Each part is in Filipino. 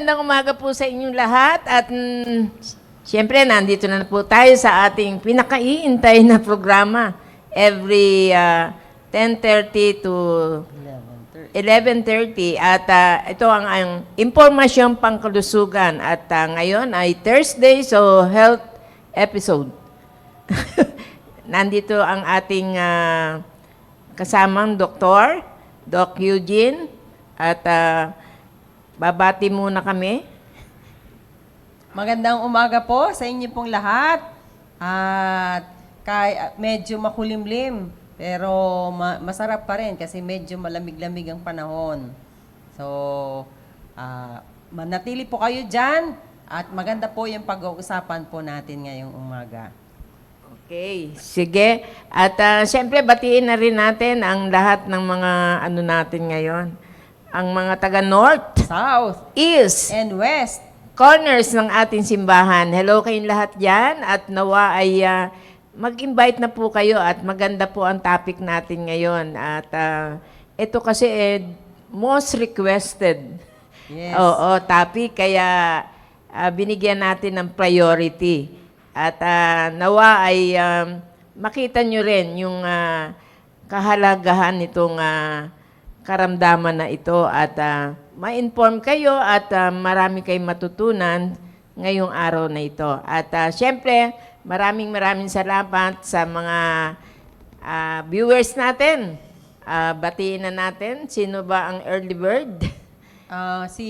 magandang umaga po sa inyong lahat at siyempre nandito na po tayo sa ating pinakaiintay na programa every 10:30 to 11:30 at ito ang impormasyong pangkalusugan at ngayon ay Thursday, so health episode. Nandito ang ating kasamang doktor, Doc Eugene, at babati muna kami. Magandang umaga po sa inyo pong lahat. At medyo makulimlim, pero masarap pa rin kasi medyo malamig-lamig ang panahon. So, manatili po kayo dyan at maganda po yung pag-uusapan po natin ngayong umaga. Okay, sige. At siyempre, batiin na rin natin ang lahat ng mga ano natin ngayon. Ang mga taga-North, South, East, and West. corners ng ating simbahan. Hello kayong lahat dyan at nawa ay mag-invite na po kayo at maganda po ang topic natin ngayon. At ito kasi most requested. Yes. Oo, topic. Kaya binigyan natin ng priority. At nawa ay makita nyo rin yung kahalagahan nitong karamdaman na ito at ma-inform kayo at marami kayong matutunan ngayong araw na ito. At syempre, maraming salamat sa mga viewers natin. Batiin na natin. Sino ba ang early bird? Si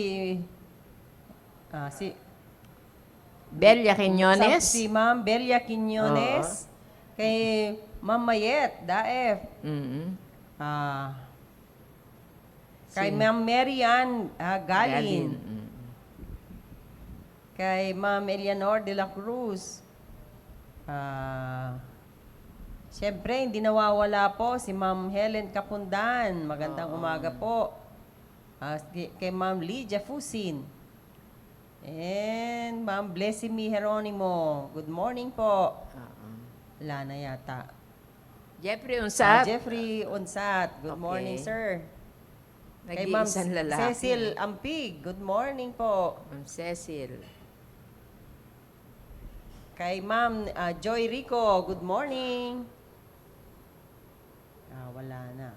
Belia Quiñones. Si Ma'am Belia Quiñones. Kay Ma'am Mayet Daef. Kay Ma'am Marian Galin. Kay Ma'am Eleanor de la Cruz. Siyempre, hindi nawawala po si Ma'am Helen Capundan. Magandang umaga po. Kay Ma'am Lydia Fusin. And Ma'am Blessimi Jeronimo. Good morning po. Wala na yata. Jeffrey Unsat. Jeffrey Unsat. Good morning, sir. Kay Ma'am Nag-iisang lalaki. Cecil Ampig. Good morning po. Ma'am Cecil. Kay Ma'am Joy Rico. Good morning. Wala na.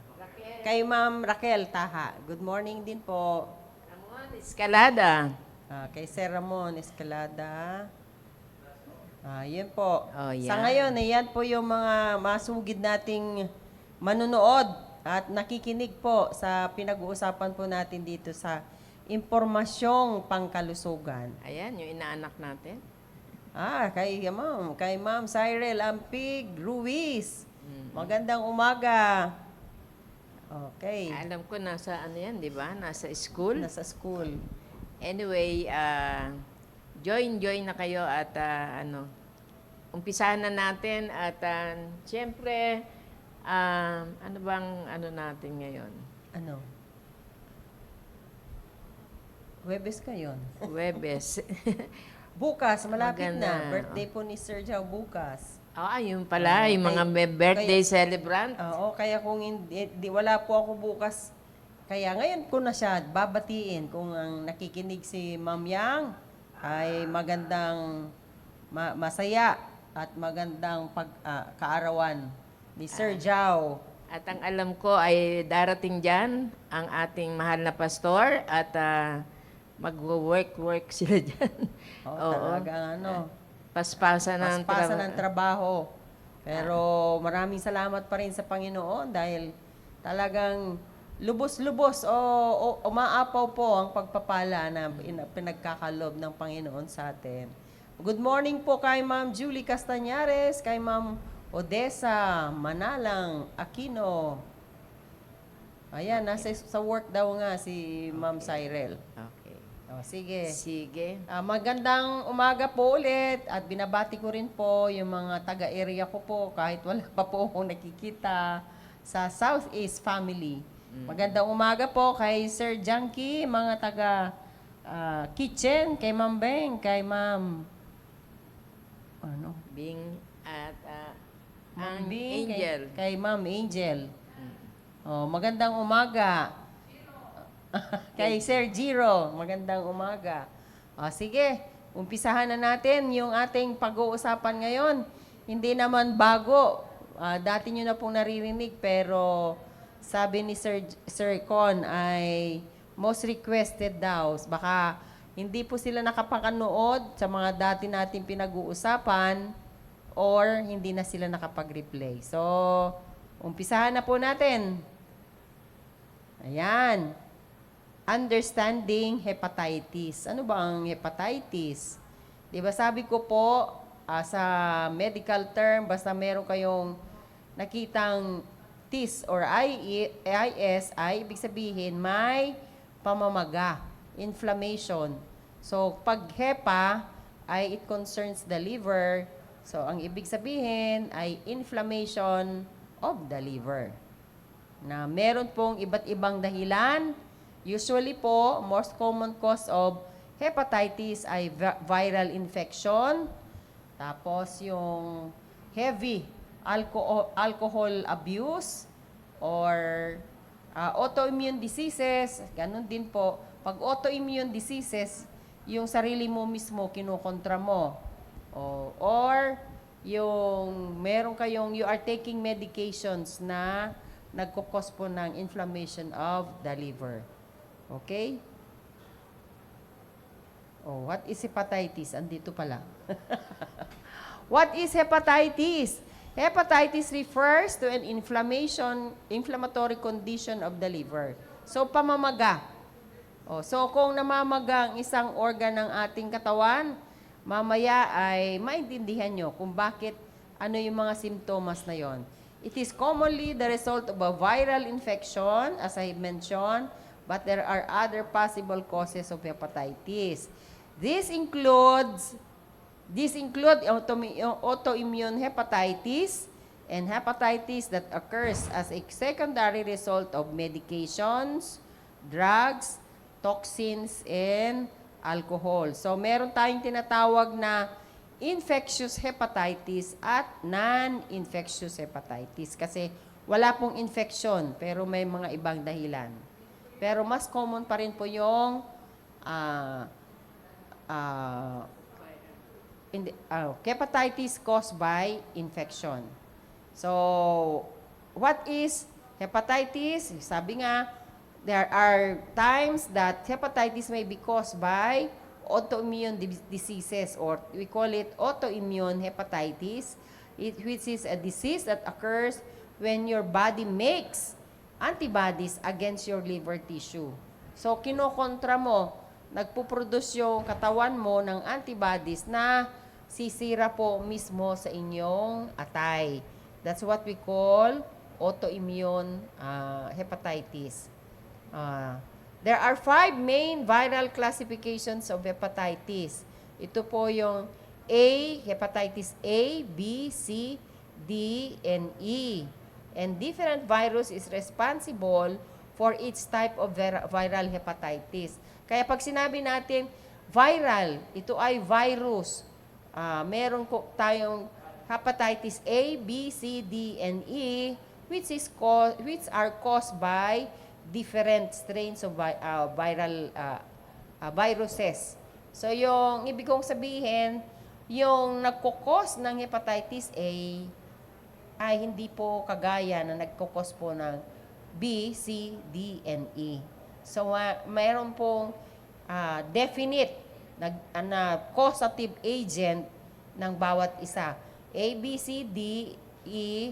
Kay Ma'am Raquel Taha. Good morning din po. Ramon Escalada. Kay Sir Ramon Escalada. Yun po. Oh, yan. Sa ngayon, yan po yung mga masugid nating manunood at nakikinig po sa pinag-uusapan po natin dito sa impormasyong pangkalusugan. Ayan, yung inaanak natin. Kay Ma'am Cyril Ampig Ruiz. Magandang umaga. Okay. Alam ko nasa ano yan, di ba? Nasa school. Nasa school. Anyway, join na kayo at umpisahan na natin at siyempre, ano bang ano natin ngayon? Ano? Huwebes ka yun. Huwebes. Bukas, malapit Maganda. na. Birthday po ni Sir Joe bukas. Yun pala, yung mga birthday celebrant. Oo, kaya kung wala po ako bukas, kaya ngayon ko na siya babatiin kung ang nakikinig si Ma'am Yang ay magandang masaya at magandang kaarawan ni Sir Joe. At ang alam ko ay darating dyan ang ating mahal na pastor at mag-work sila dyan. Talagang Paspasan ng trabaho. Pero maraming salamat pa rin sa Panginoon dahil talagang lubos-lubos o umaapaw po ang pagpapala na pinagkakalob ng Panginoon sa atin. Good morning po kay Ma'am Julie Castañares, kay Ma'am Odessa Manalang Aquino. Ayan, nasa sa work daw nga si Ma'am Cyril. Okay. Sige. Magandang umaga po ulit at binabati ko rin po yung mga taga-area ko po kahit wala pa po akong nakikita sa Southeast family. Magandang umaga po kay Sir Junkie, mga taga kitchen, kay Ma'am Beng, kay Ma'am Bing at Ma'am ang Bing, Angel. Kay Ma'am Angel. Magandang umaga. Kay Sir Jiro, magandang umaga. O, sige, umpisahan na natin yung ating pag-uusapan ngayon. Hindi naman bago. Dati nyo na pong naririnig, pero sabi ni Sir Con ay most requested daw. Baka hindi po sila nakapakanood sa mga dati nating pinag-uusapan or hindi na sila nakapag-replay. So, umpisahan na po natin. Ayan. Understanding hepatitis. Ano ba ang hepatitis? Di ba sabi ko po, sa medical term, basta meron kayong nakitang tis or IS, ay ibig sabihin may pamamaga, inflammation. So, pag hepa, ay it concerns the liver. So, ang ibig sabihin ay inflammation of the liver. Na meron pong iba't ibang dahilan. Usually po, most common cause of hepatitis ay viral infection. Tapos yung heavy alcohol abuse or autoimmune diseases. Ganun din po. Pag autoimmune diseases, yung sarili mo mismo kinukontra mo. Or yung meron kayong, you are taking medications na nagkukos po ng inflammation of the liver. Okay? What is hepatitis? Andito pala. What is hepatitis? Hepatitis refers to an inflammatory condition of the liver. So, pamamaga. So, kung namamaga ang isang organ ng ating katawan, mamaya ay maintindihan nyo kung bakit, ano yung mga simptomas na yon. It is commonly the result of a viral infection, as I mentioned, but there are other possible causes of hepatitis. These include autoimmune hepatitis and hepatitis that occurs as a secondary result of medications, drugs, toxins, and alcohol. So, meron tayong tinatawag na infectious hepatitis at non-infectious hepatitis. Kasi wala pong infection, pero may mga ibang dahilan. Pero mas common pa rin po yung hepatitis caused by infection. So, what is hepatitis? Sabi nga, there are times that hepatitis may be caused by autoimmune diseases, or we call it autoimmune hepatitis, which is a disease that occurs when your body makes antibodies against your liver tissue. So, kinokontra mo, nagpuproduce yung katawan mo ng antibodies na sisira po mismo sa inyong atay. That's what we call autoimmune hepatitis. There are 5 main viral classifications of hepatitis. Ito po yung hepatitis A, B, C, D, and E. And different virus is responsible for each type of viral hepatitis. Kaya pag sinabi natin viral, ito ay virus. Meron tayong hepatitis A, B, C, D, and E, which are caused by different strains of viruses. So, yung ibig kong sabihin, yung nagkukos ng hepatitis A ay hindi po kagaya na nagkukos po ng B, C, D, and E. So, mayroon pong definite na causative agent ng bawat isa. A, B, C, D, E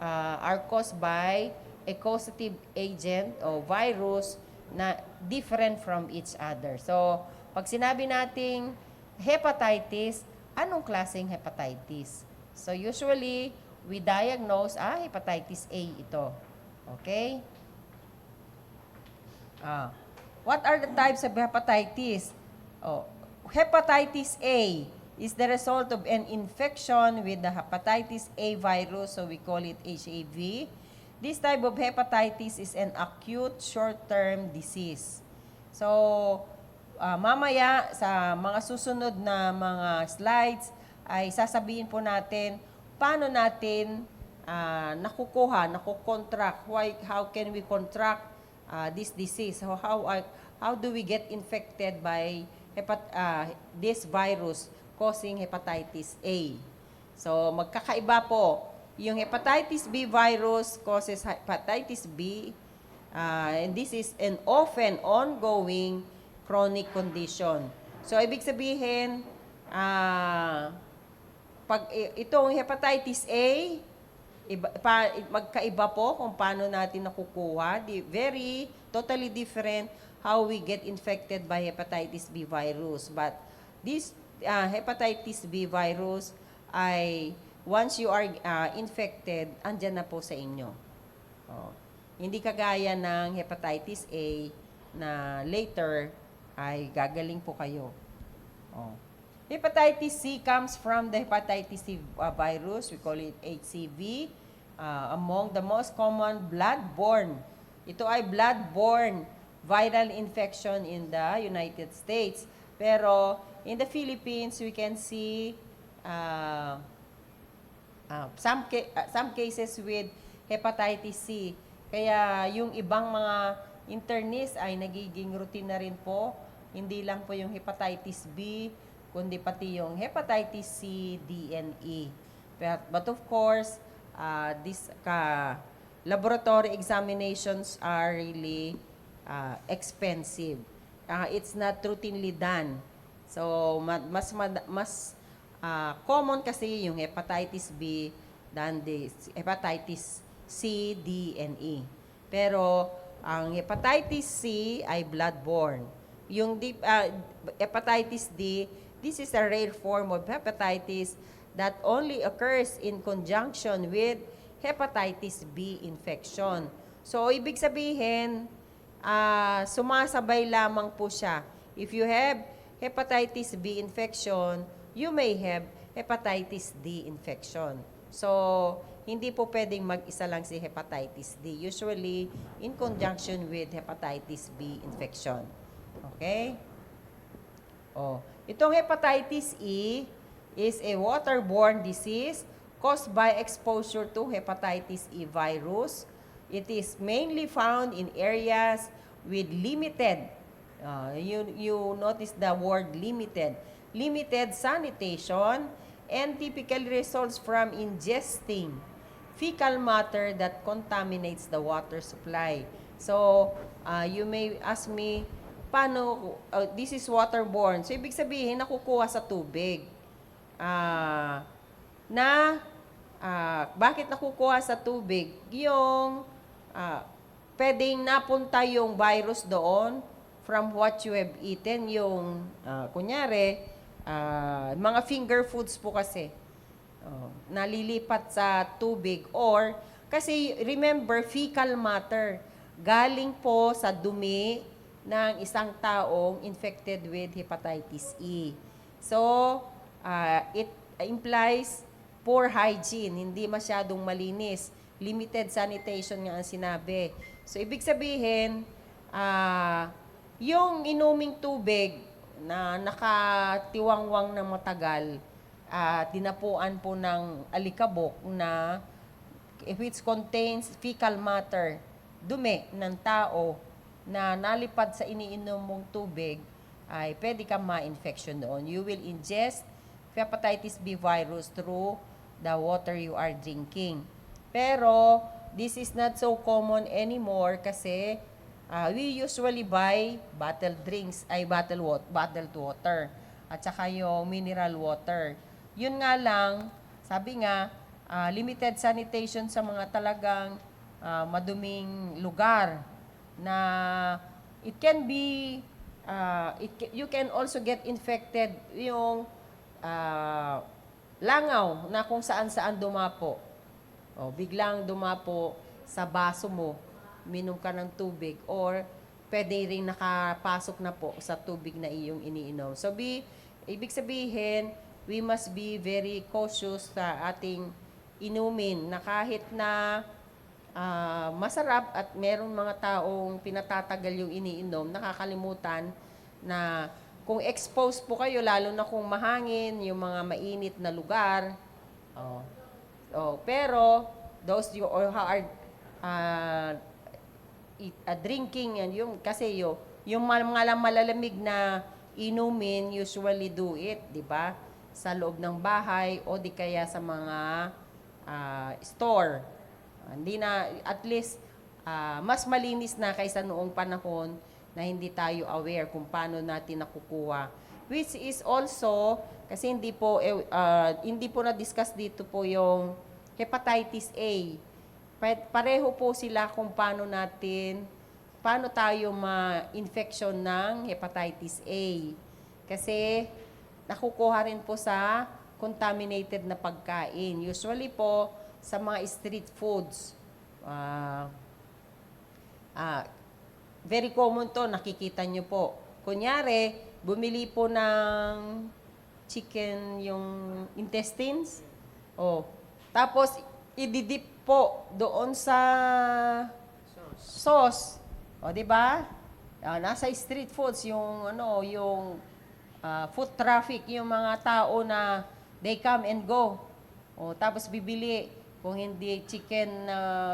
are caused by a causative agent o virus na different from each other. So, pag sinabi nating hepatitis, anong klaseng hepatitis? So, usually, we diagnose, hepatitis A ito. Okay? What are the types of hepatitis? Hepatitis A is the result of an infection with the hepatitis A virus, so we call it HAV. This type of hepatitis is an acute short-term disease. So, mamaya sa mga susunod na mga slides ay sasabihin po natin paano natin nakukontract, how can we contract this disease. How do we get infected by this virus causing hepatitis A? So, magkakaiba po. Yung hepatitis B virus causes hepatitis B, and this is an often ongoing chronic condition. So, ibig sabihin, itong hepatitis A, magkaiba po kung paano natin nakukuha. Totally different how we get infected by hepatitis B virus. But this hepatitis B virus ay once you are infected, andyan na po sa inyo. Oh. Hindi kagaya ng hepatitis A na later ay gagaling po kayo. Oh. Hepatitis C comes from the hepatitis C virus. We call it HCV. Among the most common blood-borne. Ito ay blood-borne viral infection in the United States. Pero in the Philippines, we can see some cases with hepatitis C. Kaya yung ibang mga internist ay nagiging routine na rin po. Hindi lang po yung hepatitis B, kundi pati yung hepatitis C, D, and E. But of course, these laboratory examinations are really expensive. It's not routinely done. So, mas common kasi yung hepatitis B than the hepatitis C, D, and E. Pero, ang hepatitis C ay blood-borne. Yung hepatitis D, this is a rare form of hepatitis that only occurs in conjunction with hepatitis B infection. So, ibig sabihin, sumasabay lamang po siya. If you have hepatitis B infection, you may have hepatitis D infection. So, hindi po pwedeng mag-isa lang si hepatitis D. Usually, in conjunction with hepatitis B infection. Okay? Itong hepatitis E is a waterborne disease caused by exposure to hepatitis E virus. It is mainly found in areas with limited, you notice the word limited sanitation, and typically results from ingesting fecal matter that contaminates the water supply. So, you may ask me, paano, this is waterborne. So, ibig sabihin, nakukuha sa tubig. Bakit nakukuha sa tubig? Yung, pwedeng napunta yung virus doon from what you have eaten. Yung, kunyari, mga finger foods po kasi. Nalilipat sa tubig or, kasi remember, fecal matter, galing po sa dumi ng isang taong infected with hepatitis E. So, it implies poor hygiene, hindi masyadong malinis. Limited sanitation nga ang sinabi. So, ibig sabihin, yung inuming tubig na nakatiwangwang ng matagal, tinapuan po ng alikabok na which contains fecal matter, dumi ng tao na nalipad sa iniinom mong tubig, ay pwede kang ma-infection doon. You will ingest hepatitis B virus through the water you are drinking. Pero, this is not so common anymore kasi we usually buy bottled water at saka yung mineral water. Yun nga lang, sabi nga, limited sanitation sa mga talagang maduming lugar na it can be, you can also get infected yung langaw na kung saan-saan dumapo. Biglang dumapo sa baso mo, minom ka ng tubig, or pwede rin nakapasok na po sa tubig na iyong iniinom. So, ibig sabihin, we must be very cautious sa ating inumin na kahit na masarap at merong mga taong pinatatagal yung iniinom, nakakalimutan na kung exposed po kayo, lalo na kung mahangin, yung mga mainit na lugar. Pero, those who are drinking and yung kasi yung mga malalamig na inumin usually do it, 'di ba? Sa loob ng bahay o di kaya sa mga store. Hindi na at least mas malinis na kaysa noong panahon na hindi tayo aware kung paano natin nakukuha. Which is also kasi hindi po na-discuss dito po yung hepatitis A. Pareho po sila kung paano tayo ma-infection ng hepatitis A. Kasi nakukuha rin po sa contaminated na pagkain. Usually po sa mga street foods. Very common to, nakikita nyo po. Kunyari, bumili po ng chicken yung intestines. Tapos, ididip po doon sa sauce. Di ba? Nasa street foods yung food traffic, yung mga tao na they come and go. Tapos bibili kung hindi chicken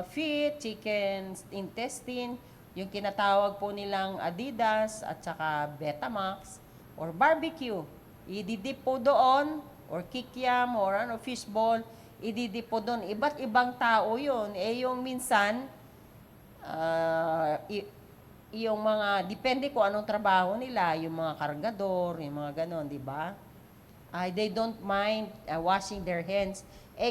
feet, chicken intestine, yung kinatawag po nilang Adidas at saka Betamax or barbecue. Ididip po doon or kikiam or fishball, ididip po doon. Iba't ibang tao yun. Yung minsan, yung mga, depende ko anong trabaho nila, yung mga kargador, yung mga ganon, di ba? They don't mind washing their hands.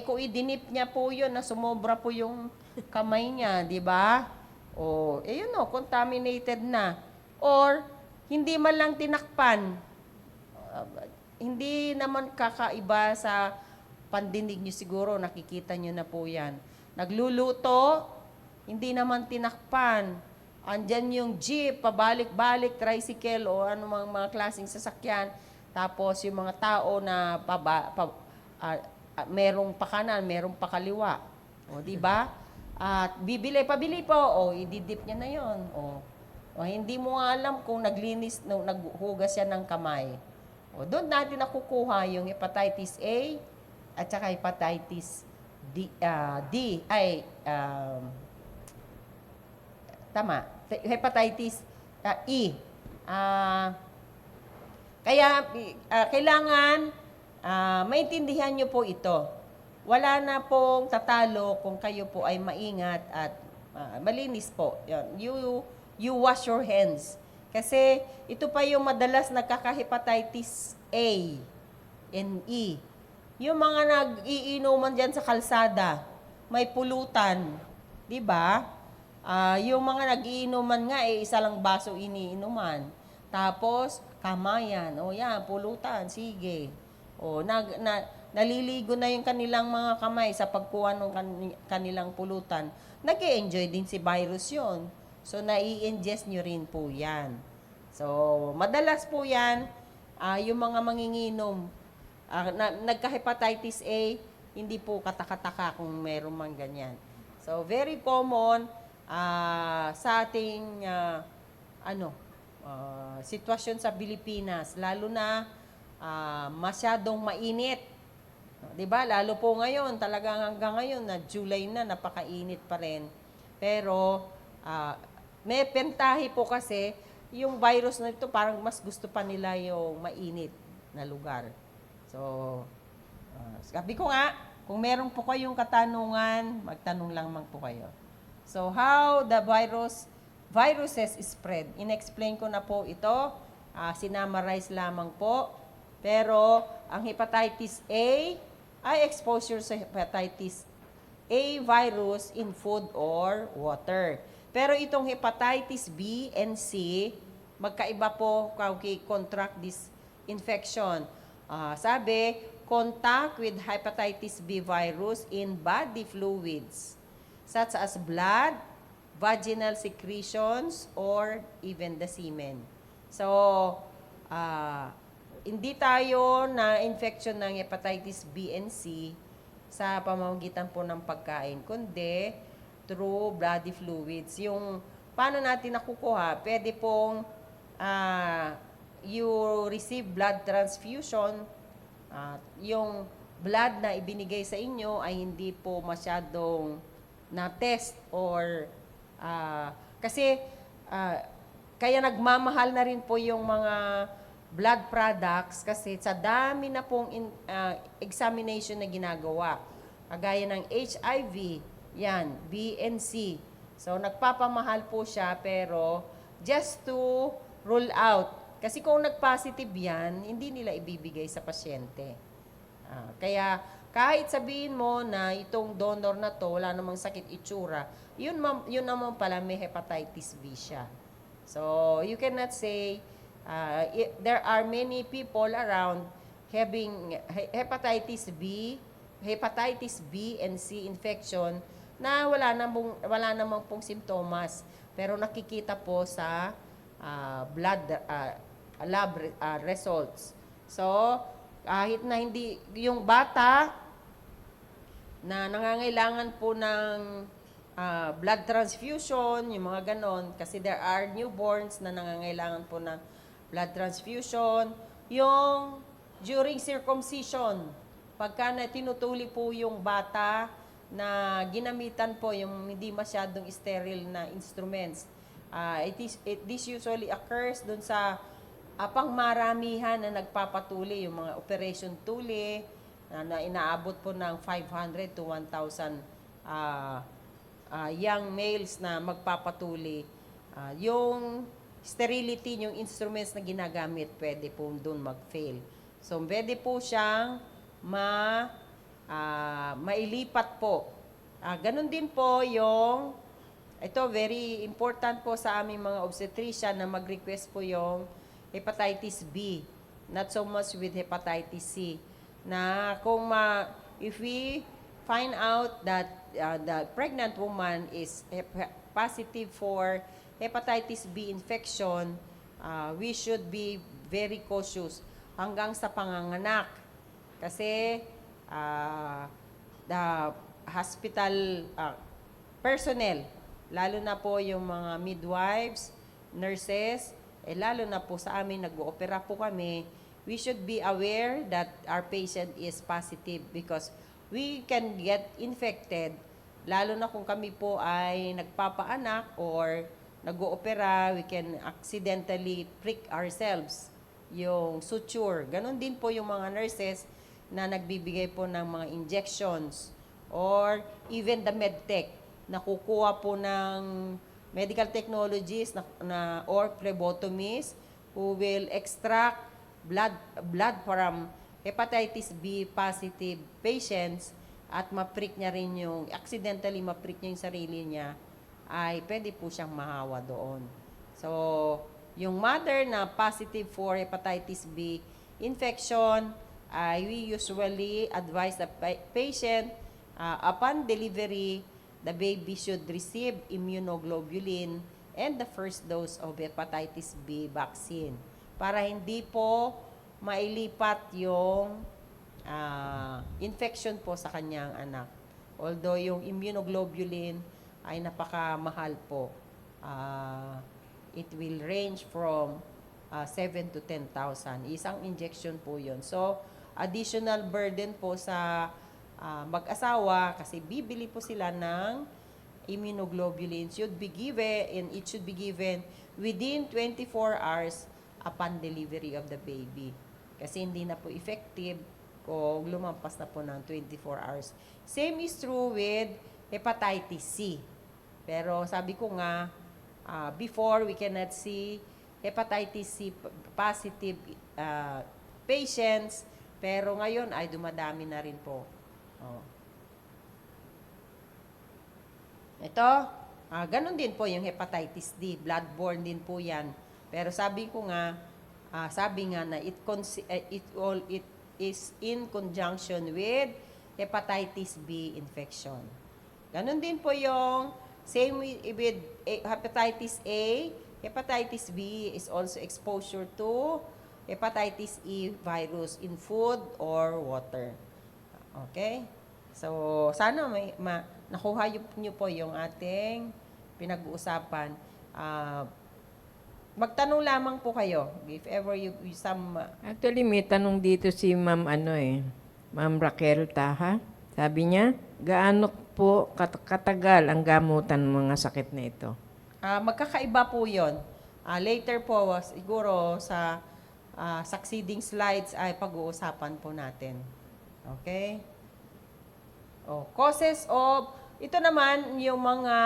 Kung idinip niya po yun, na sumobra po yung kamay niya, di ba? Contaminated na. Or, hindi man lang tinakpan. Hindi naman kakaiba sa pandinig niyo siguro, nakikita niyo na po yan. Nagluluto, hindi naman tinakpan. Andyan yung jeep, pabalik-balik, tricycle, o anumang mga klaseng sasakyan. Tapos yung mga tao na merong pakanan, merong pakaliwa. Di ba? At pabili po, ididip niya na yon. Hindi mo nga alam kung naghugas siya ng kamay. Doon natin nakukuha yung hepatitis A at saka hepatitis hepatitis E. Kaya kailangan maintindihan nyo po ito. Wala na pong tatalo kung kayo po ay maingat at malinis po. You wash your hands. Kasi ito pa yung madalas nagkaka-hepatitis A and E. Yung mga nag-iinuman dyan sa kalsada, may pulutan. Di ba? Yung mga nag-iinuman nga, isa lang baso iniinuman. Tapos, kamayan. Yan, pulutan. Sige. Naliligo na yung kanilang mga kamay sa pagkuha ng kanilang pulutan. Nag-e-enjoy din si virus yon. So, nai-ingest nyo rin po yan. So, madalas po yan, yung mga manginginom, nagka-hepatitis A, hindi po katakataka kung meron mang ganyan. So, very common sa ating sitwasyon sa Pilipinas, lalo na masyadong mainit. 'Di ba? Lalo po ngayon, talagang hanggang ngayon na July na, napakainit pa rin. Pero may pentahe po kasi yung virus na ito, parang mas gusto pa nila yung mainit na lugar. So, sabi ko nga, kung meron po kayong katanungan, magtanong lang po kayo. So, how the viruses spread. In-explain ko na po ito. Sinamarize lamang po. Pero, ang hepatitis A ay exposure sa hepatitis A virus in food or water. Pero itong hepatitis B and C, magkaiba po contract this infection. Sabi, contact with hepatitis B virus in body fluids, such as blood, vaginal secretions, or even the semen. So, hindi tayo na infection ng hepatitis B and C sa pamamagitan po ng pagkain, kundi through bloody fluids. Yung paano natin nakukuha, pwede pong you receive blood transfusion, yung blood na ibinigay sa inyo ay hindi po masyadong na-test or Kasi kaya nagmamahal na rin po yung mga blood products kasi sa dami na pong examination na ginagawa. Kagaya ng HIV, yan, B and C. So, nagpapamahal po siya pero just to rule out. Kasi kung nag-positive yan, hindi nila ibibigay sa pasyente. Kaya kahit sabihin mo na itong donor na to, wala namang sakit itsura, yun naman pala may hepatitis B siya. So, you cannot say, there are many people around having hepatitis B and C infection na wala namang pong simptomas. Pero nakikita po sa blood lab results. So, kahit na hindi, yung bata na nangangailangan po ng blood transfusion, yung mga ganon, kasi there are newborns na nangangailangan po ng blood transfusion, yung during circumcision, pagka na tinutuli po yung bata na ginamitan po yung hindi masyadong sterile na instruments, this usually occurs dun sa pangmaramihan na nagpapatuli, yung mga operation tuli, na inaabot po ng 500 to 1,000 young males na magpapatuli. Yung sterility, yung instruments na ginagamit, pwede po doon mag-fail. So, pwede po siyang mailipat po. Ganon din po yung, ito very important po sa aming mga obstetrician na mag-request po yung hepatitis B, not so much with hepatitis C. Na kung if we find out that the pregnant woman is positive for hepatitis B infection, we should be very cautious hanggang sa panganganak. Kasi the hospital personnel, lalo na po yung mga midwives, nurses, lalo na po sa amin, nag-oopera po kami, we should be aware that our patient is positive because we can get infected, lalo na kung kami po ay nagpapaanak or nag-oopera, we can accidentally prick ourselves, yung suture. Ganon din po yung mga nurses na nagbibigay po ng mga injections or even the medtech na kukuha po ng medical technologies or phlebotomists who will extract blood from hepatitis B positive patients at ma-prick niya rin accidentally ma-prick niya yung sarili niya, ay pwede po siyang mahawa doon. So, yung mother na positive for hepatitis B infection, we usually advise the patient upon delivery, the baby should receive immunoglobulin and the first dose of hepatitis B vaccine para hindi po mailipat yung infection po sa kanyang anak. Although yung immunoglobulin ay napakamahal po. It will range from 7 to 10,000. Isang injection po yun. So, additional burden po sa mag-asawa kasi bibili po sila ng immunoglobulin should be given and it should be given within 24 hours upon delivery of the baby. Kasi hindi na po effective kung lumampas na po ng 24 hours. Same is true with hepatitis C. Pero sabi ko nga, before we cannot see hepatitis C positive patients, pero ngayon ay dumadami na rin po. Ito, ganun din po yung hepatitis D, bloodborne din po yan. Pero sabi ko nga, na it is in conjunction with hepatitis B infection. Ganun din po yung same with hepatitis A. Hepatitis B is also exposure to hepatitis E virus in food or water. Okay? So, sana nakuha niyo po yung ating pinag-uusapan. Magtanong lamang po kayo if ever you some Actually, may tanong dito si Ma'am Ma'am Raquel Taha. Sabi niya, gaano po katagal ang gamutan ng mga sakit na ito? Magkakaiba po yun. Later po, siguro sa succeeding slides ay pag-uusapan po natin. Okay? Causes of, ito naman yung mga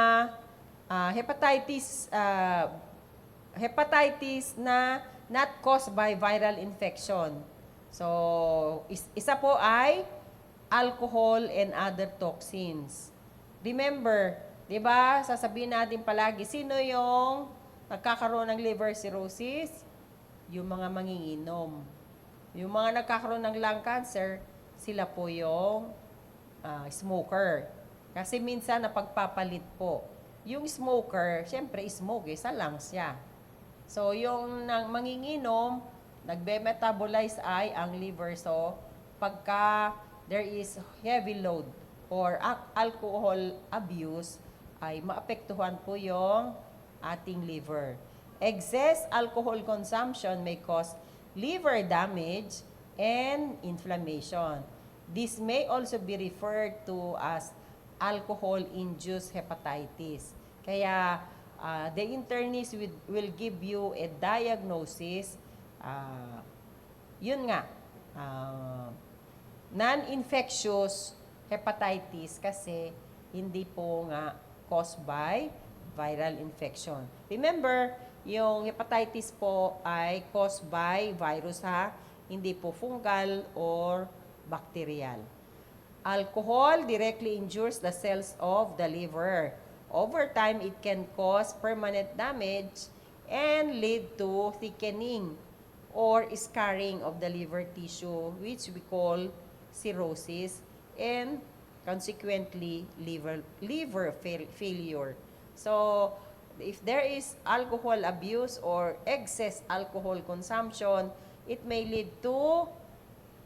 hepatitis na not caused by viral infection. So, isa po ay alcohol and other toxins. Remember, 'di ba? Sasabihin natin palagi sino yung nagkakaroon ng liver cirrhosis? Yung mga manginginom. Yung mga nagkakaroon ng lung cancer, sila po yung smoker. Kasi minsan napagpapalit po. Yung smoker, syempre smoke sa lungs siya. So yung manginginom, nagbe-metabolize ay ang liver. So pagka there is heavy load or alcohol abuse, ay maapektuhan po yung ating liver. Excess alcohol consumption may cause liver damage and inflammation. This may also be referred to as alcohol-induced hepatitis. Kaya the internist will give you a diagnosis, yun nga, non-infectious hepatitis kasi hindi po nga caused by viral infection. Remember, yung hepatitis po ay caused by virus hindi po fungal or bacterial. Alcohol directly injures the cells of the liver. Over time, it can cause permanent damage and lead to thickening or scarring of the liver tissue, which we call cirrhosis, and consequently liver failure. So, if there is alcohol abuse or excess alcohol consumption, it may lead to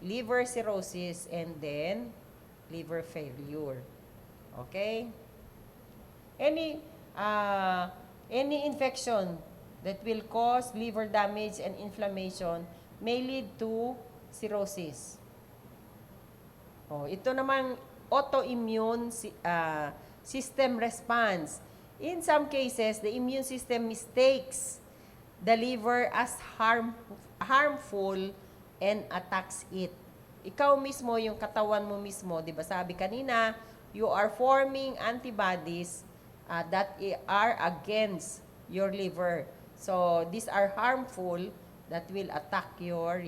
liver cirrhosis and then liver failure. Okay? Any infection that will cause liver damage and inflammation may lead to cirrhosis. Ito namang autoimmune system response. In some cases, the immune system mistakes the liver as harmful and attacks it. Ikaw mismo, yung katawan mo mismo, di ba sabi kanina, you are forming antibodies that are against your liver. So, these are harmful that will attack your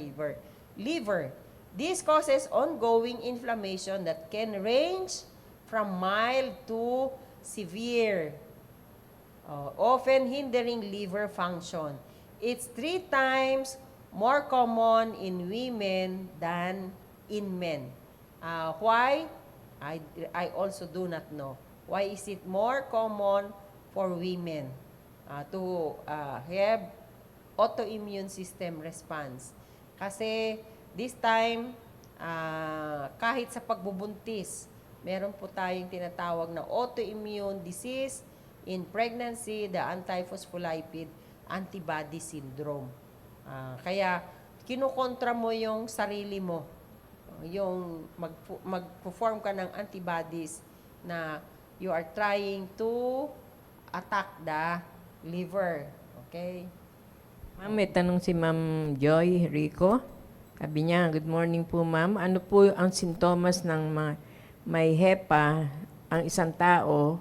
liver. This causes ongoing inflammation that can range from mild to severe, often hindering liver function. It's 3 times more common in women than in men. Why? I also do not know. Why is it more common for women to have autoimmune system response? Kasi this time, kahit sa pagbubuntis, meron po tayong tinatawag na autoimmune disease in pregnancy, the antiphospholipid antibody syndrome. Kaya, kinukontra mo yung sarili mo. Yung mag-perform ka ng antibodies na you are trying to attack the liver. Okay? Ma'am, may tanong si Ma'am Joy Rico. Sabi niya, good morning po ma'am. Ano po ang sintomas ng may HEPA ang isang tao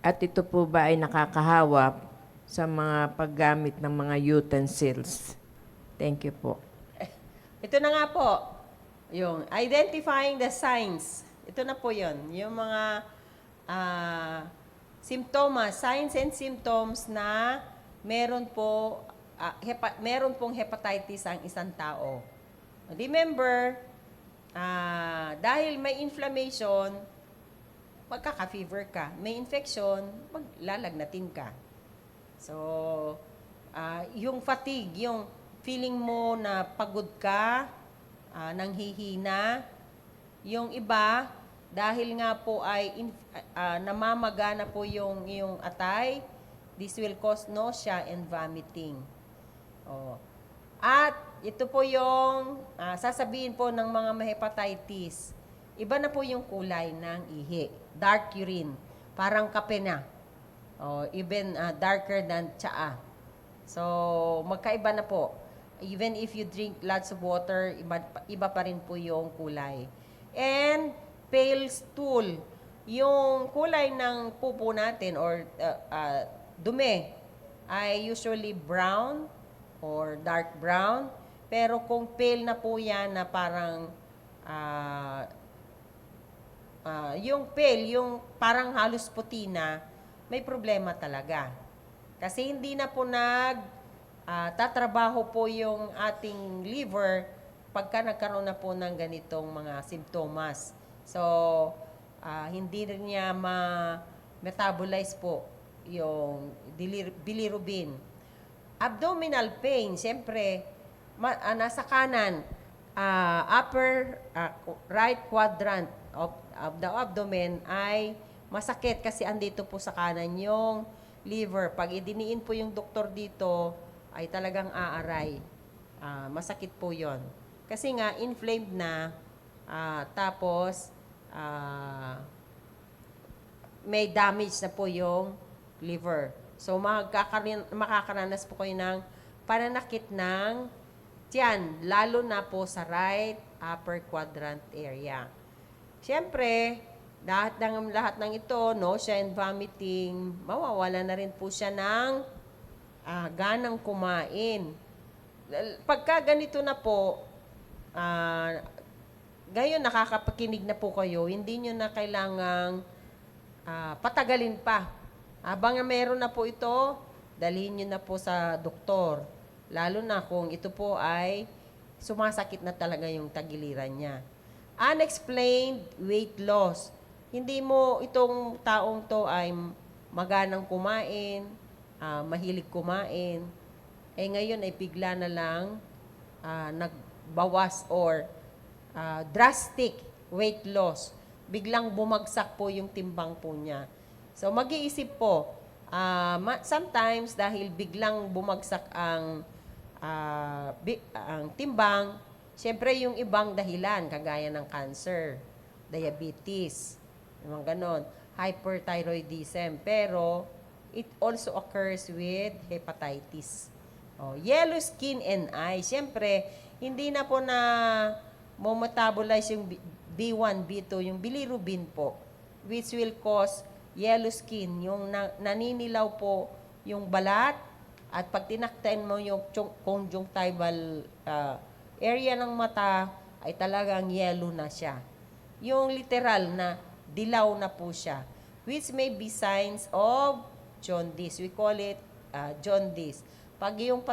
at ito po ba ay nakakahawap sa mga paggamit ng mga utensils? Thank you po. Ito na nga po, yung identifying the signs. Ito na po yun. Yung mga simptomas, signs and symptoms na meron pong hepatitis ang isang tao. Remember, dahil may inflammation, magkaka-fever ka. May infection, maglalagnatin ka. So, yung fatigue, yung feeling mo na pagod ka, nanghihina. Yung iba, dahil nga po ay namamaga na po yung atay, this will cause nausea and vomiting. At ito po yung sasabihin po ng mga hepatitis. Iba na po yung kulay ng ihi. Dark urine. Parang kape na. even darker than tsaa. So, magkaiba na po. Even if you drink lots of water, iba pa rin po yung kulay. And pale stool, yung kulay ng pupo natin or dumi ay usually brown or dark brown. Pero kung pale na po yan na parang yung pale, yung parang halos puti na, may problema talaga. Kasi hindi na po tatrabaho po yung ating liver pagka nagkaroon na po ng ganitong mga simptomas. So, hindi rin niya metabolize po yung bilirubin. Abdominal pain, siyempre, nasa kanan, upper right quadrant of the abdomen ay masakit kasi andito po sa kanan yung liver. Pag idiniin po yung doktor dito, ay talagang aaray. Masakit po yon. Kasi nga, inflamed na, tapos, may damage na po yung liver. So, makakaranas po kayo ng pananakit ng tiyan, lalo na po sa right upper quadrant area. Siyempre, lahat ng ito, nausea and vomiting, mawawala na rin po siya ng ganang kumain. Pagka ganito na po, ngayon nakakapakinig na po kayo, hindi nyo na kailangang patagalin pa. Habang meron na po ito, dalhin nyo na po sa doktor. Lalo na kung ito po ay sumasakit na talaga yung tagiliran niya. Unexplained weight loss. Hindi mo itong taong to ay maganang kumain, mahilig kumain, ngayon ay bigla na lang nagbawas or drastic weight loss. Biglang bumagsak po yung timbang po niya. So mag-iisip po, sometimes dahil biglang bumagsak ang timbang, siyempre yung ibang dahilan, kagaya ng cancer, diabetes, yung ganon, hyperthyroidism, pero it also occurs with hepatitis. Yellow skin and eye. Siyempre, hindi na po na metabolize yung B1, B2, yung bilirubin po, which will cause yellow skin. Yung naninilaw po yung balat, at pag tinaktan mo yung conjunctival area ng mata, ay talagang yellow na siya. Yung literal na dilaw na po siya, which may be signs of jaundice. We call it jaundice. Pag yung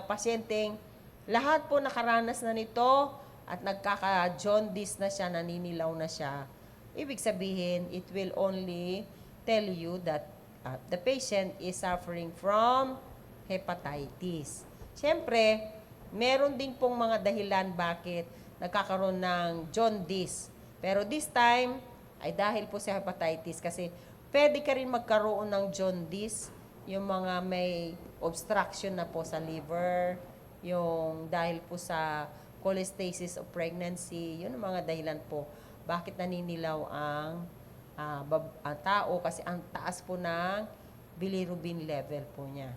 pasyenteng lahat po nakaranas na nito at nagkaka-jaundice na siya, naninilaw na siya, ibig sabihin, it will only tell you that the patient is suffering from hepatitis. Siyempre, meron din pong mga dahilan bakit nagkakaroon ng jaundice. Pero this time, ay dahil po sa hepatitis kasi pwede ka rin magkaroon ng jaundice, yung mga may obstruction na po sa liver, yung dahil po sa cholestasis of pregnancy, yun ang mga dahilan po bakit naninilaw ang tao kasi ang taas po ng bilirubin level po niya.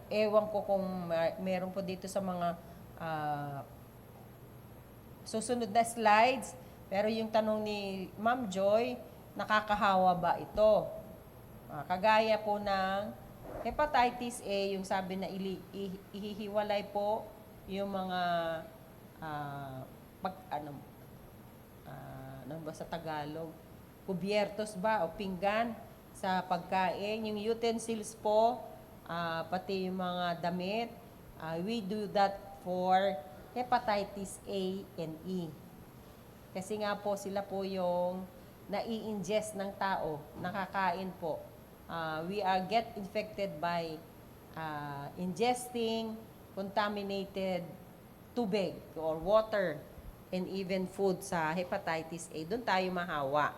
Ewan ko kung meron po dito sa mga susunod na slides, pero yung tanong ni Ma'am Joy, nakakahawa ba ito? Kagaya po ng hepatitis A, yung sabi na ihihiwalay po yung mga ano ba sa Tagalog? Kubyertos ba o pinggan sa pagkain, yung utensils po, pati yung mga damit, we do that for hepatitis A and E. Kasi nga po sila po yung nai-ingest ng tao, nakakain po. We get infected by ingesting contaminated tubig or water and even food sa hepatitis A. Doon tayo mahawa.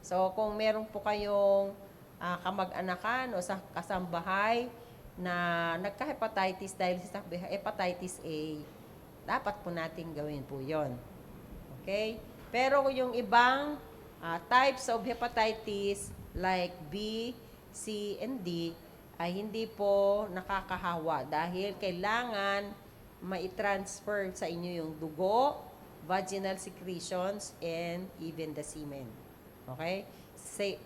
So kung meron po kayong kamag-anakan o sa kasambahay na nagka-hepatitis dahil sa hepatitis A, dapat po natin gawin po yon. Okay? Pero yung ibang types of hepatitis like B, C, and D ay hindi po nakakahawa dahil kailangan mai-transfer sa inyo yung dugo, vaginal secretions, and even the semen. Okay?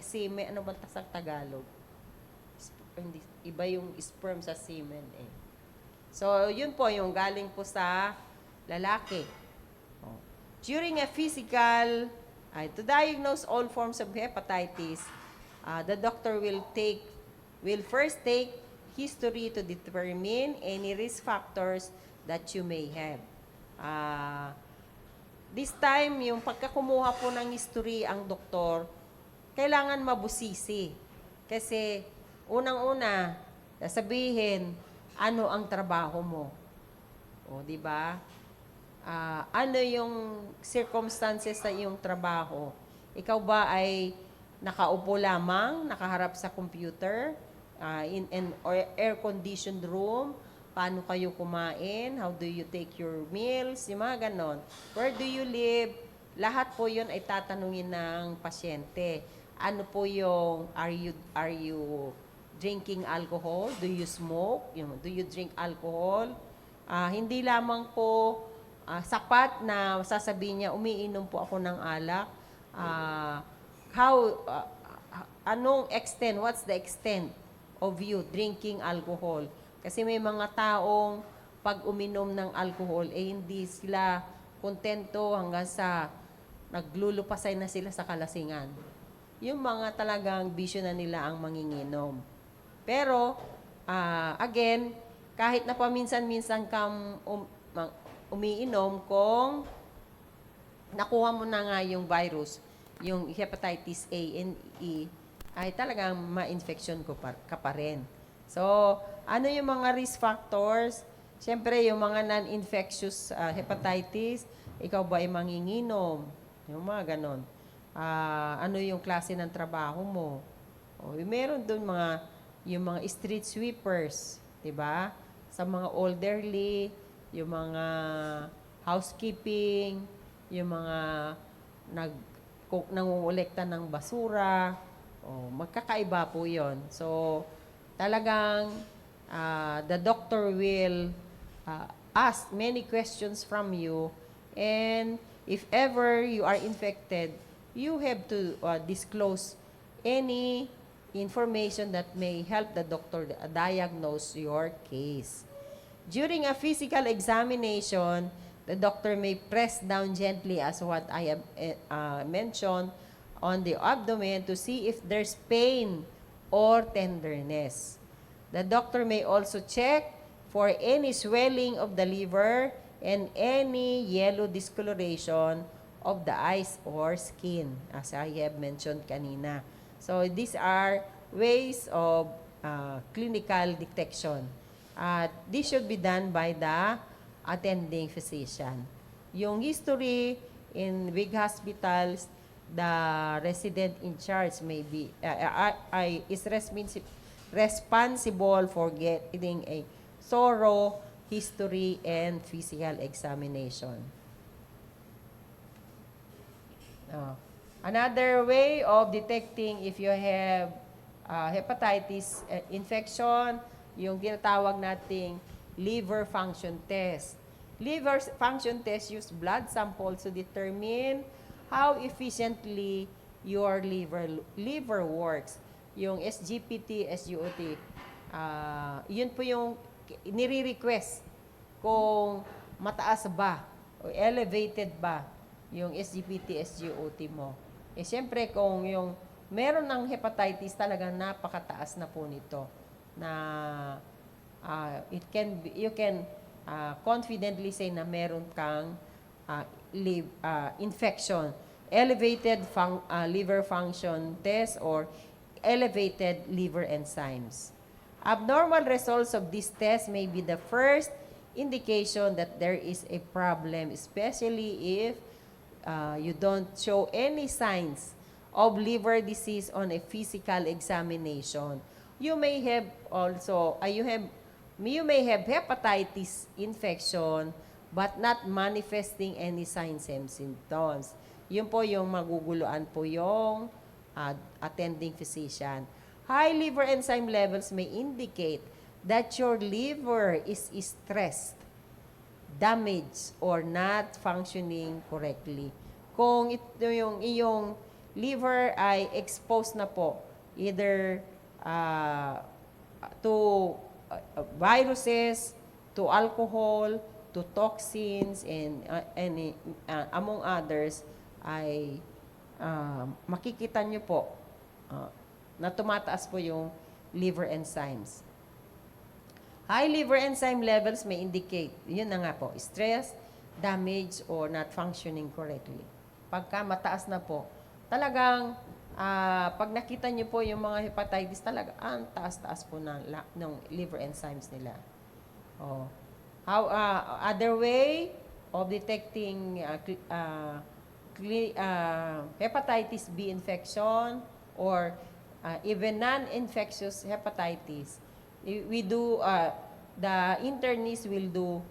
Semen, ano ba sa Tagalog? Hindi, iba yung sperm sa semen eh. So, yun po yung galing po sa lalaki. Oh. During a physical, to diagnose all forms of hepatitis, the doctor will first take history to determine any risk factors that you may have. This time, yung pagkakumuha po ng history ang doktor, kailangan mabusisi. Kasi, unang-una, sasabihin, ano ang trabaho mo? O, di ba? Ano yung circumstances sa iyong trabaho? Ikaw ba ay nakaupo lamang, nakaharap sa computer, in an air-conditioned room? Paano kayo kumain? How do you take your meals? Yung mga ganon. Where do you live? Lahat po yun ay tatanungin ng pasyente. Ano po yung, are you drinking alcohol? Do you smoke? Do you drink alcohol? Hindi lamang po sapat na sasabihin niya, umiinom po ako ng alak. Anong extent, what's the extent of you drinking alcohol? Kasi may mga taong pag uminom ng alcohol, hindi sila kontento hanggang sa naglulupasay na sila sa kalasingan. Yung mga talagang bisyo na nila ang manginginom. Pero, again, kahit na paminsan-minsan kang umiinom, kung nakuha mo na nga yung virus, yung hepatitis A and E, ay talagang ma-infection ka pa rin. So, ano yung mga risk factors? Siyempre, yung mga non-infectious hepatitis, ikaw ba ay manginginom? Yung mga ganon. Ano yung klase ng trabaho mo? Meron doon yung mga street sweepers, di ba? Sa mga elderly, yung mga housekeeping, yung mga nangungulekta ng basura, magkakaiba po yon. So, talagang the doctor will ask many questions from you, and if ever you are infected, you have to disclose any information that may help the doctor diagnose your case. During a physical examination, the doctor may press down gently, as what I have mentioned, on the abdomen to see if there's pain or tenderness. The doctor may also check for any swelling of the liver and any yellow discoloration of the eyes or skin, as I have mentioned kanina. So, these are ways of clinical detection. This should be done by the attending physician. Yung history in big hospitals, the resident in charge may be is responsible for getting a thorough history and physical examination. Another way of detecting if you have hepatitis infection, yung tinatawag nating liver function test. Liver function test use blood samples to determine how efficiently your liver works. Yung SGPT, SGOT, yun po yung nire-request kung mataas ba o elevated ba yung SGPT, SGOT mo. Siyempre, kung yung meron ng hepatitis, talagang napakataas na po nito na you can confidently say na meron kang infection, elevated liver function test or elevated liver enzymes. Abnormal results of this test may be the first indication that there is a problem, especially if you don't show any signs of liver disease on a physical examination. You may have also, you may have hepatitis infection but not manifesting any signs and symptoms. yun po yung maguguluan po yung attending physician. High liver enzyme levels may indicate that your liver is stressed, damaged, or not functioning correctly. Kung ito yung iyong liver ay exposed na po, either to viruses, to alcohol, to toxins, and among others, ay makikita nyo po na tumataas po yung liver enzymes. High liver enzyme levels may indicate, yun na nga po, stress, damage, or not functioning correctly. Pagka mataas na po, talagang pag nakita nyo po yung mga hepatitis, talaga ang taas-taas po ng liver enzymes nila. Oh. Other way of detecting hepatitis B infection or even non-infectious hepatitis, we do, the internists will do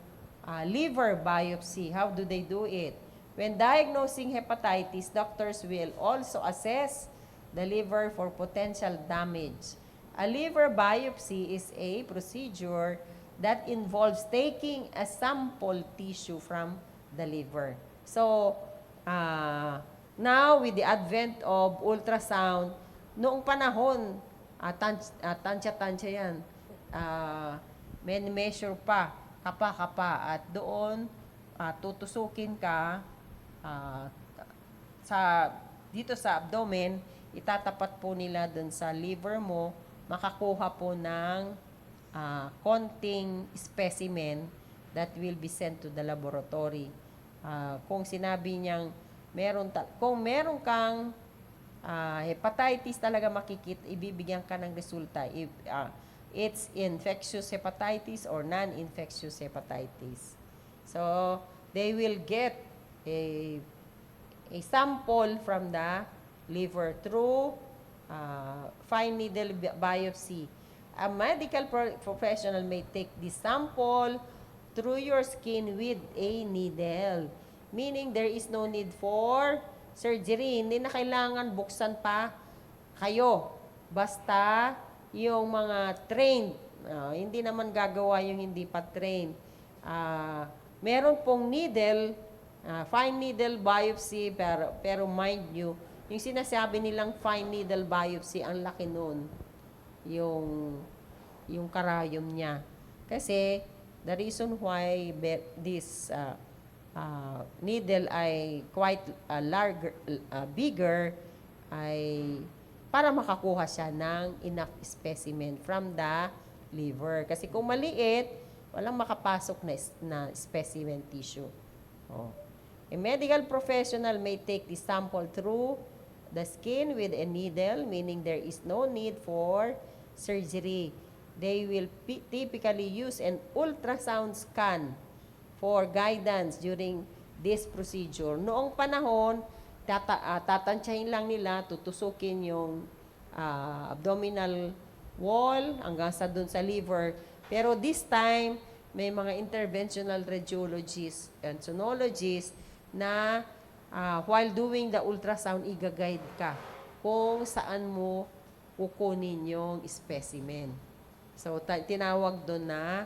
liver biopsy. How do they do it? When diagnosing hepatitis, doctors will also assess the liver for potential damage. A liver biopsy is a procedure that involves taking a sample tissue from the liver. So, now with the advent of ultrasound, noong panahon, tansya-tansya yan, measure pa, kapa-kapa, at doon tutusukin ka dito sa abdomen, itatapat po nila doon sa liver mo, makakuha po ng konting specimen that will be sent to the laboratory. Kung sinabi niyang kung meron kang hepatitis talaga makikita, ibibigyan ka ng resulta. If it's infectious hepatitis or non-infectious hepatitis. So, they will get a sample from the liver through fine needle biopsy. A medical professional may take the sample through your skin with a needle. Meaning there is no need for surgery. Hindi na kailangan buksan pa kayo. Basta yung mga trained, hindi naman gagawa yung hindi pa trained. Meron pong needle, fine needle biopsy, pero mind you, yung sinasabi nilang fine needle biopsy, ang laki nun. Yung karayom niya. Kasi, the reason why this needle ay quite bigger ay para makakuha siya ng enough specimen from the liver. Kasi kung maliit, walang makapasok na specimen tissue. A medical professional may take the sample through the skin with a needle, meaning there is no need for surgery. They will typically use an ultrasound scan for guidance during this procedure. Noong panahon, tatansyahin lang nila, tutusukin yung abdominal wall hanggang sa dun sa liver. Pero this time, may mga interventional radiologists and sonologists na while doing the ultrasound, i-guide ka kung saan mo kukunin yung specimen. So, tinawag doon na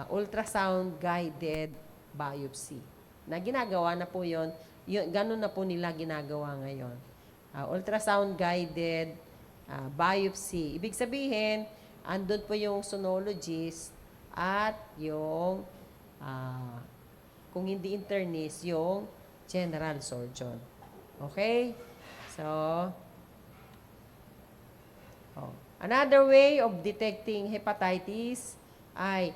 ultrasound-guided biopsy. Na ginagawa na po yun, ganun na po nila ginagawa ngayon. Ultrasound-guided biopsy. Ibig sabihin, andun po yung sonologist at yung, kung hindi internist, yung general surgeon. Okay? So, another way of detecting hepatitis ay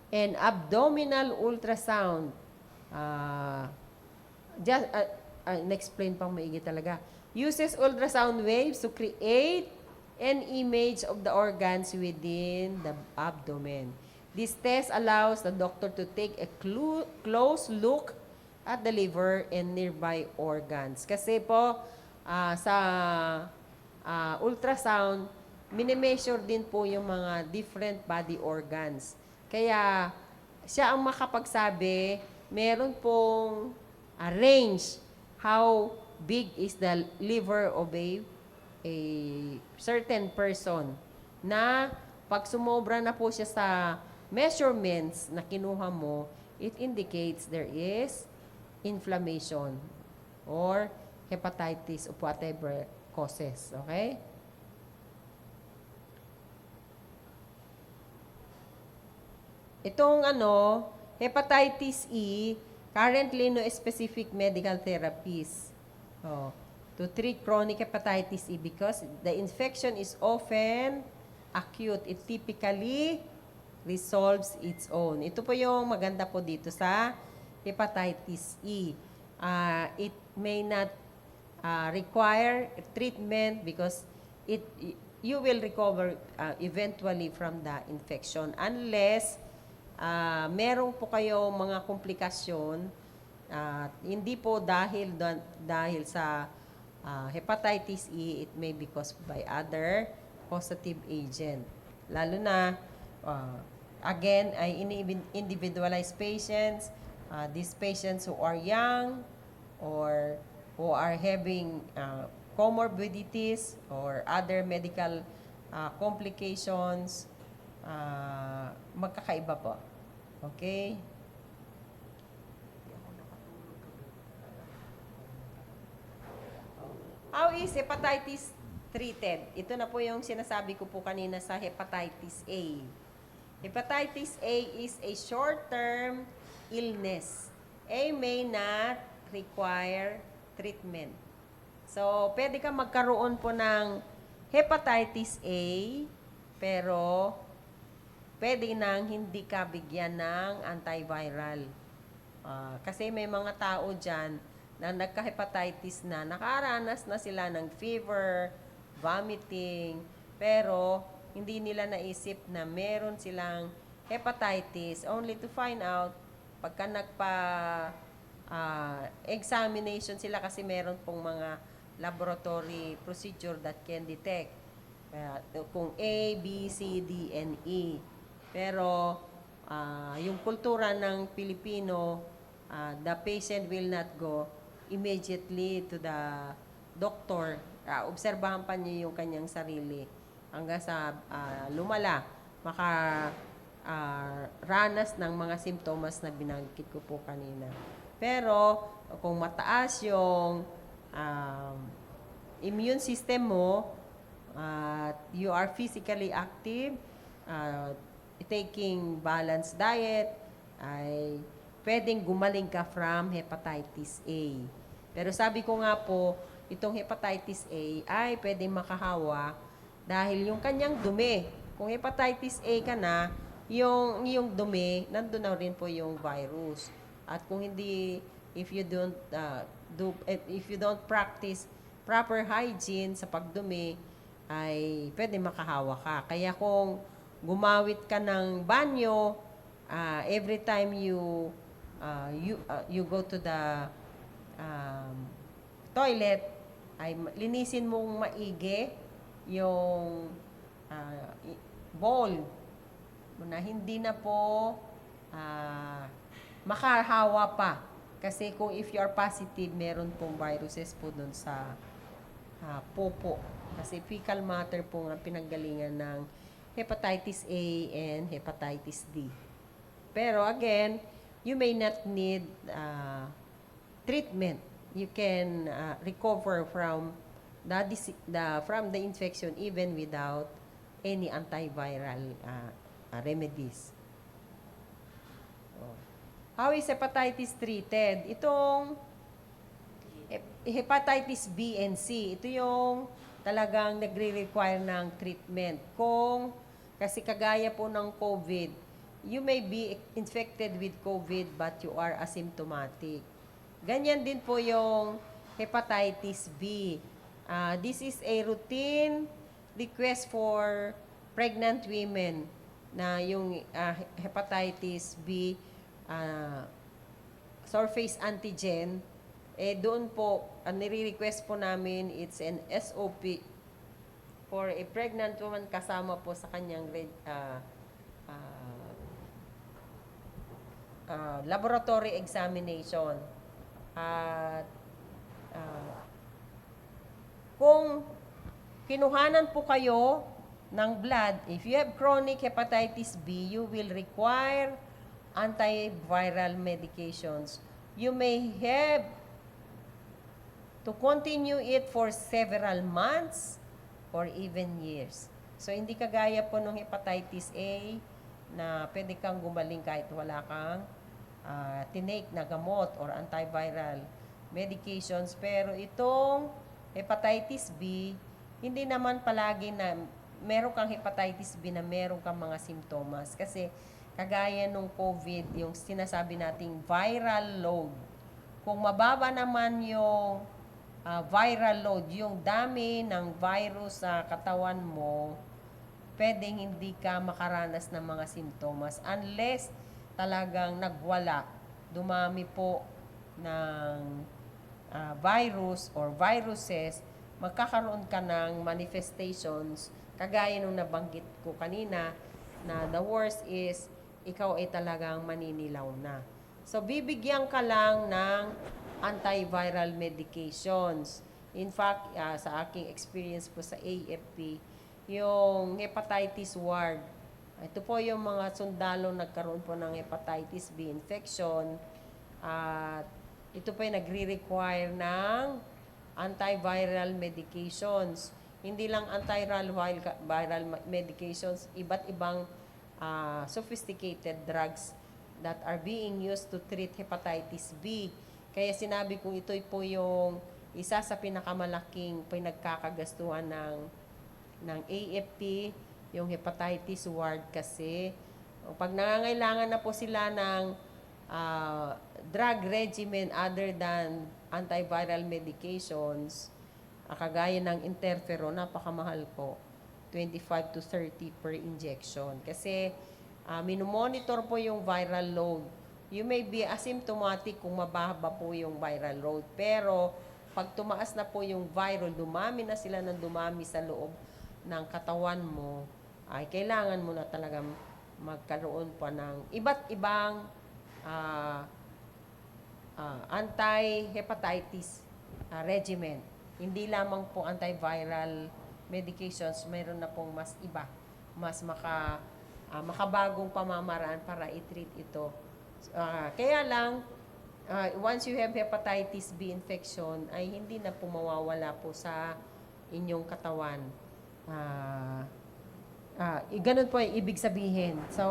an abdominal ultrasound. Na-explain pang maigi talaga. Uses ultrasound waves to create an image of the organs within the abdomen. This test allows the doctor to take a close look at the liver and nearby organs. Kasi po, sa ultrasound, minimeasure din po yung mga different body organs. Kaya, siya ang makapagsabi, meron pong range how big is the liver of a certain person na pag sumobra na po siya sa measurements na kinuha mo, it indicates there is inflammation or hepatitis of whatever causes. Okay? Itong hepatitis E, currently no specific medical therapies to treat chronic hepatitis E because the infection is often acute. It typically resolves its own. Ito po yung maganda po dito sa hepatitis E. It may not require treatment because you will recover eventually from the infection unless meron po kayong mga komplikasyon, hindi po dahil sa hepatitis E, it may be caused by other causative agent. Lalo na, again, ay individualized patients, these patients who are young or who are having comorbidities or other medical complications, magkakaiba po. Okay? How is hepatitis treated? Ito na po yung sinasabi ko po kanina sa hepatitis A. Hepatitis A is a short-term illness. A may not require treatment. So, pwede ka magkaroon po ng hepatitis A, pero pwede nang hindi ka bigyan ng antiviral. Kasi may mga tao dyan na nagka-hepatitis na, nakaranas na sila ng fever, vomiting, pero hindi nila naisip na meron silang hepatitis only to find out pagka examination sila kasi meron pong mga laboratory procedure that can detect kung A, B, C, D, and E. Pero yung kultura ng Pilipino, the patient will not go immediately to the doctor. Obserbahan pa niya yung kanyang sarili hanggang sa lumala, ranas ng mga simptomas na binanggit ko po kanina. Pero kung mataas yung immune system mo, you are physically active, taking balanced diet, ay pwedeng gumaling ka from hepatitis A. Pero sabi ko nga po, itong hepatitis A ay pwedeng makahawa dahil yung kanyang dumi. Kung hepatitis A ka na, yung dumi, nandun na rin po yung virus. At kung hindi, if you don't practice proper hygiene sa pagdumi, ay pwede makahawa ka. Kaya kung gumawit ka ng banyo, every time you go to the toilet, ay linisin mong maigi yung bowl na hindi na po makahawa pa. Kasi kung if you are positive, meron pong viruses po dun sa popo. Kasi fecal matter po nga pinanggalingan ng hepatitis A and hepatitis D. Pero again, you may not need treatment. You can recover from the infection even without any antiviral remedies. How is hepatitis treated? Itong hepatitis B and C, ito yung talagang nagre-require ng treatment. Kasi kagaya po ng COVID, you may be infected with COVID but you are asymptomatic. Ganyan din po yung hepatitis B. This is a routine request for pregnant women na yung hepatitis B surface antigen, doon po, nire-request po namin, it's an SOP for a pregnant woman kasama po sa kanyang laboratory examination. At Ah, kung kinuhanan po kayo ng blood, if you have chronic hepatitis B, you will require antiviral medications. You may have to continue it for several months or even years. So, hindi kagaya po ng hepatitis A na pwede kang gumaling kahit wala kang tinake na gamot or antiviral medications. Pero itong hepatitis B, hindi naman palagi na meron kang hepatitis B na meron kang mga simptomas. Kasi kagaya nung COVID, yung sinasabi nating viral load. Kung mababa naman yung viral load, yung dami ng virus sa katawan mo, pwedeng hindi ka makaranas ng mga simptomas unless talagang nagwala, dumami po ng virus or viruses, magkakaroon ka ng manifestations kagaya nung nabanggit ko kanina na the worst is ikaw ay talagang maninilaw na. So, bibigyan ka lang ng antiviral medications. In fact, sa aking experience po sa AFP, yung hepatitis ward, ito po yung mga sundalo nagkaroon po ng hepatitis B infection at ito po yung nagre-require ng antiviral medications. Hindi lang antiviral medications, iba't ibang sophisticated drugs that are being used to treat hepatitis B. Kaya sinabi ko ito po yung isa sa pinakamalaking pinagkakagastuhan ng AFP, yung hepatitis ward kasi pag nangangailangan na po sila ng drug regimen other than antiviral medications, kagaya ng interferon, napakamahal po. 25 to 30 per injection. Kasi minomonitor po yung viral load. You may be asymptomatic kung mababa po yung viral load. Pero pag tumaas na po yung viral, dumami na sila ng dumami sa loob ng katawan mo, ay kailangan mo na talaga magkaroon pa ng iba't ibang anti-hepatitis regimen. Hindi lamang po antiviral medications, mayroon na pong mas iba, mas makabagong pamamaraan para i-treat ito. Kaya lang, once you have hepatitis B infection, ay hindi na po mawawala po sa inyong katawan. Ganun po ay ibig sabihin. So,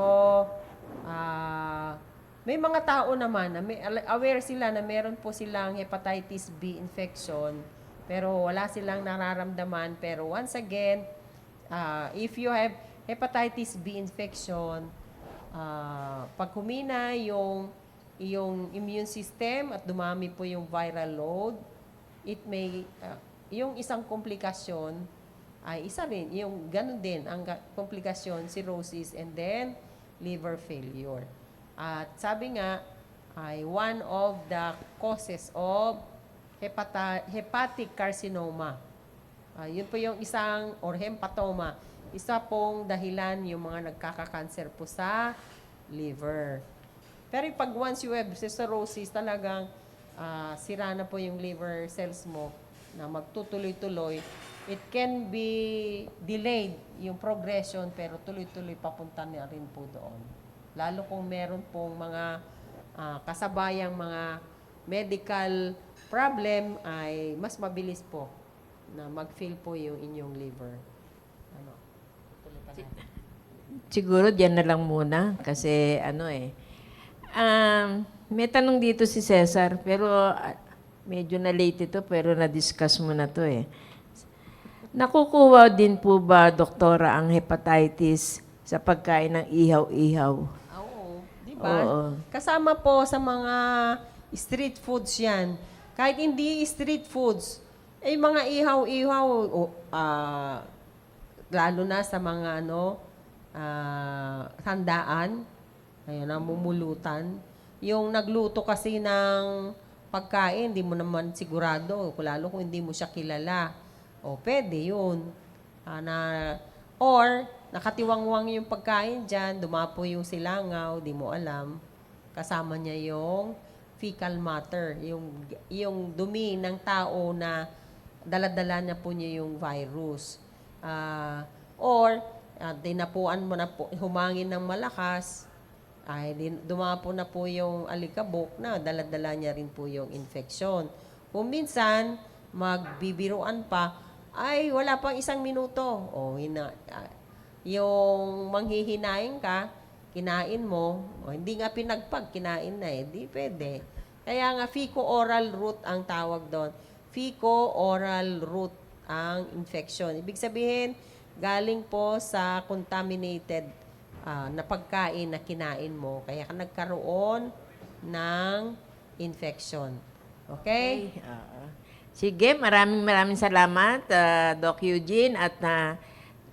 may mga tao naman na aware sila na meron po silang hepatitis B infection, pero wala silang nararamdaman. Pero once again, if you have hepatitis B infection, pag humina yung immune system at dumami po yung viral load, it may, yung isang komplikasyon ay isa rin, yung ganun din, ang komplikasyon, cirrhosis, and then liver failure. At sabi nga, ay one of the causes of hepatic carcinoma. Yun po yung isang, or hepatoma, isa pong dahilan yung mga nagkaka-cancer po sa liver. Pero pag once you have cirrhosis, talagang sira na po yung liver cells mo na magtutuloy-tuloy. It can be delayed yung progression, pero tuloy-tuloy papunta na rin po doon. Lalo kung meron pong mga kasabayang mga medical problem, ay mas mabilis po na mag-fail po yung inyong liver. Tuloy pa natin. Siguro diyan na lang muna kasi may tanong dito si Cesar pero medyo na late ito pero na-discuss mo na to eh. Nakukuha din po ba, doktora, ang hepatitis sa pagkain ng ihaw-ihaw? Oo, di ba? Oo. Kasama po sa mga street foods yan. Kahit hindi street foods, mga ihaw-ihaw, lalo na sa mga handaan, namumulutan. Yung nagluto kasi ng pagkain, hindi mo naman sigurado, lalo kung hindi mo siya kilala. Pwede yun. Or, nakatiwangwang yung pagkain dyan, dumapo yung silangaw, di mo alam. Kasama niya yung fecal matter, yung dumi ng tao na dala-dala niya po niya yung virus. Dinapuan mo na po, humangin ng malakas, dumapo na po yung alikabok na dala-dala niya rin po yung infeksyon. Kung minsan, magbibiruan pa, ay wala pang 1 minuto. Yung manghihinaing ka, kinain mo, hindi nga pinagpag, kinain na di pwede. Kaya nga, fecal-oral route ang tawag doon. Fecal-oral route ang infection. Ibig sabihin, galing po sa contaminated na pagkain na kinain mo. Kaya ka nagkaroon ng infection. Okay? Sige, maraming salamat, Doc Eugene, at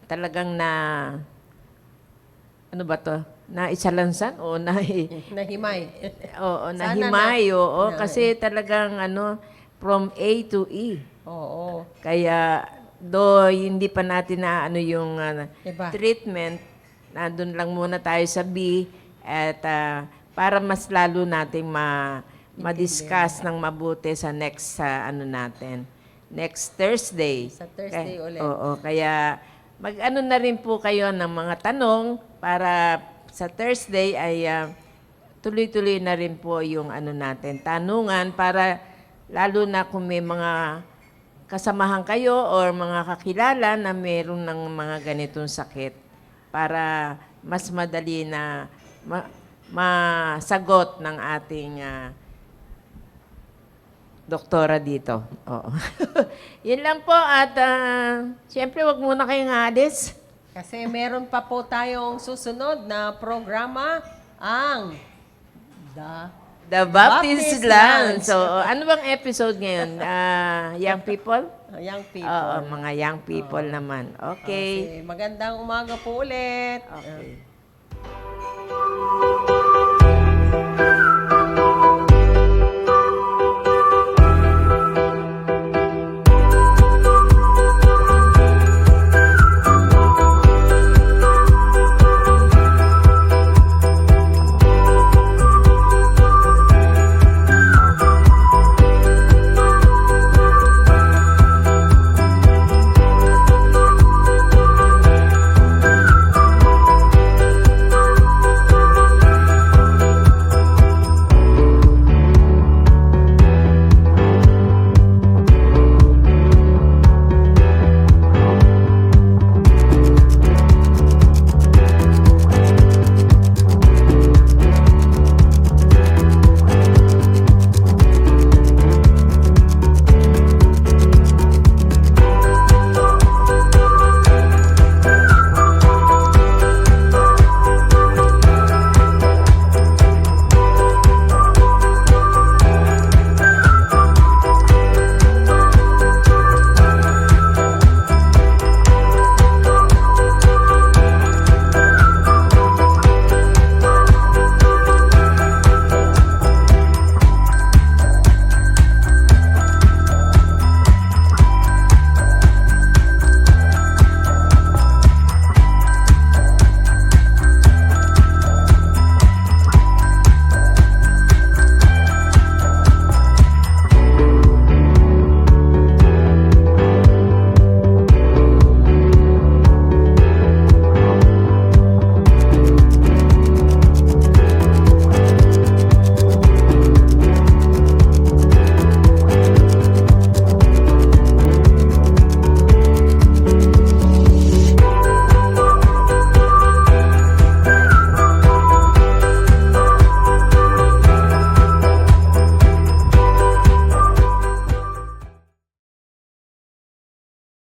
talagang ano ba to? Naisalansan o Nahimay. Oo, Sana nahimay, oo. na- Kasi talagang from A to E. Oo. Kaya, hindi pa natin na yung Iba. treatment, nandun lang muna tayo sa B, at para mas lalo nating ma-discuss ng mabuti sa next next Thursday. Sa Thursday ulit. Oo, kaya mag-ano na rin po kayo ng mga tanong para sa Thursday ay tuloy-tuloy na rin po yung tanungan para lalo na kung may mga kasamahan kayo or mga kakilala na meron ng mga ganitong sakit para mas madali na masagot ng ating doktora dito. Oo. Yun lang po at siyempre wag muna kayong alis. Kasi meron pa po tayong susunod na programa, ang The Baptist Baptist Land. Lounge. So, ano bang episode ngayon? Young people? Young People. Oo, mga young people naman. Okay. Magandang umaga po ulit. Okay.